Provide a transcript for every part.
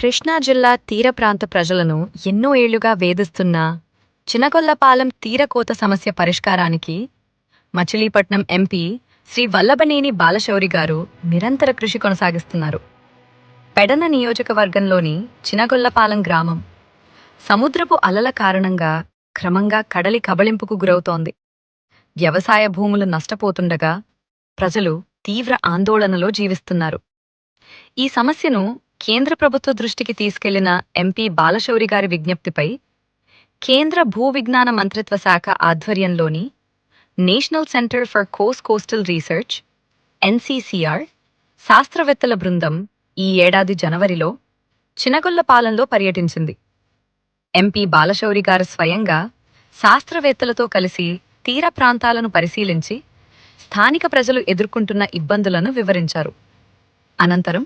కృష్ణా జిల్లా తీర ప్రాంత ప్రజలను ఎన్నో ఏళ్లుగా వేధిస్తున్న చినగొల్లపాలెం తీరకోత సమస్య పరిష్కారానికి మచిలీపట్నం ఎంపీ శ్రీ వల్లభనేని బాలశౌరి గారు నిరంతర కృషి కొనసాగిస్తున్నారు. పెడన నియోజకవర్గంలోని చినగొల్లపాలెం గ్రామం సముద్రపు అలల కారణంగా క్రమంగా కడలి కబళింపుకు గురవుతోంది. వ్యవసాయ భూములు నష్టపోతుండగా ప్రజలు తీవ్ర ఆందోళనలో జీవిస్తున్నారు. ఈ సమస్యను కేంద్ర ప్రభుత్వ దృష్టికి తీసుకెళ్లిన ఎంపీ బాలశౌరి గారి విజ్ఞప్తిపై కేంద్ర భూ విజ్ఞాన మంత్రిత్వ శాఖ ఆధ్వర్యంలోని national centre for coastal research NCCR శాస్త్రవేత్తల బృందం ఈ ఏడాది జనవరిలో చినగొల్లపాలెంలో పర్యటించింది. ఎంపీ బాలశౌరి గారు స్వయంగా శాస్త్రవేత్తలతో కలిసి తీర ప్రాంతాలను పరిశీలించి స్థానిక ప్రజలు ఎదుర్కొంటున్న ఇబ్బందులను వివరించారు. అనంతరం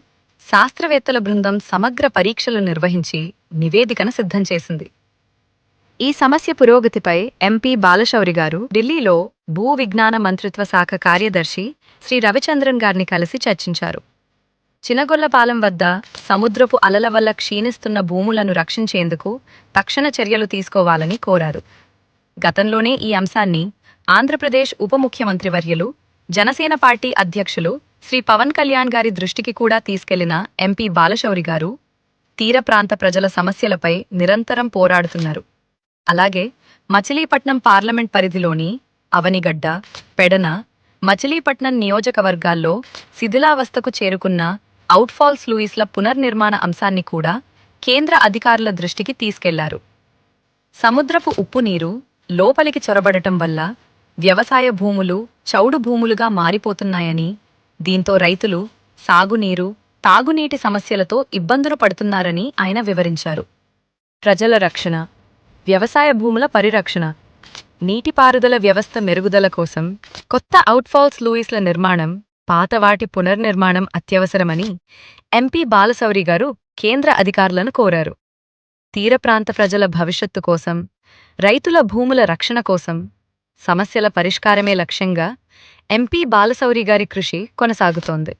శాస్త్రవేత్తల బృందం సమగ్ర పరీక్షలు నిర్వహించి నివేదికను సిద్ధం చేసింది. ఈ సమస్య పురోగతిపై ఎంపీ బాలశౌరి గారు ఢిల్లీలో భూ విజ్ఞాన మంత్రిత్వ శాఖ కార్యదర్శి శ్రీ రవిచంద్రన్ గారిని కలిసి చర్చించారు. చినగొల్లపాలెం వద్ద సముద్రపు అలల వల్ల క్షీణిస్తున్న భూములను రక్షించేందుకు తక్షణ చర్యలు తీసుకోవాలని కోరారు. గతంలోనే ఈ అంశాన్ని ఆంధ్రప్రదేశ్ ఉప ముఖ్యమంత్రి వర్యులు జనసేన పార్టీ అధ్యక్షులు శ్రీ పవన్ కళ్యాణ్ గారి దృష్టికి కూడా తీసుకెళ్లిన ఎంపీ బాలశౌరి గారు తీర ప్రాంత ప్రజల సమస్యలపై నిరంతరం పోరాడుతున్నారు. అలాగే మచిలీపట్నం పార్లమెంట్ పరిధిలోని అవనిగడ్డ, పెడన, మచిలీపట్నం నియోజకవర్గాల్లో శిథిలావస్థకు చేరుకున్న అవుట్ఫాల్స్ లూయిస్ల పునర్నిర్మాణ అంశాన్ని కూడా కేంద్ర అధికారుల దృష్టికి తీసుకెళ్లారు. సముద్రపు ఉప్పు నీరు లోపలికి చొరబడటం వల్ల వ్యవసాయ భూములు చౌడు భూములుగా మారిపోతున్నాయని, దీంతో రైతులు సాగునీరు, తాగునీటి సమస్యలతో ఇబ్బందులు పడుతున్నారని ఆయన వివరించారు. ప్రజల రక్షణ, వ్యవసాయ భూముల పరిరక్షణ, నీటిపారుదల వ్యవస్థ మెరుగుదల కోసం కొత్త అవుట్ఫాల్స్ లూయిస్ల నిర్మాణం, పాతవాటి పునర్నిర్మాణం అత్యవసరమని ఎంపీ బాలశౌరి గారు కేంద్ర అధికారులను కోరారు. తీర ప్రాంత ప్రజల భవిష్యత్తు కోసం, రైతుల భూముల రక్షణ కోసం సమస్యల పరిష్కారమే లక్ష్యంగా ఎంపీ బాలశౌరి గారి కృషి కొనసాగుతోంది.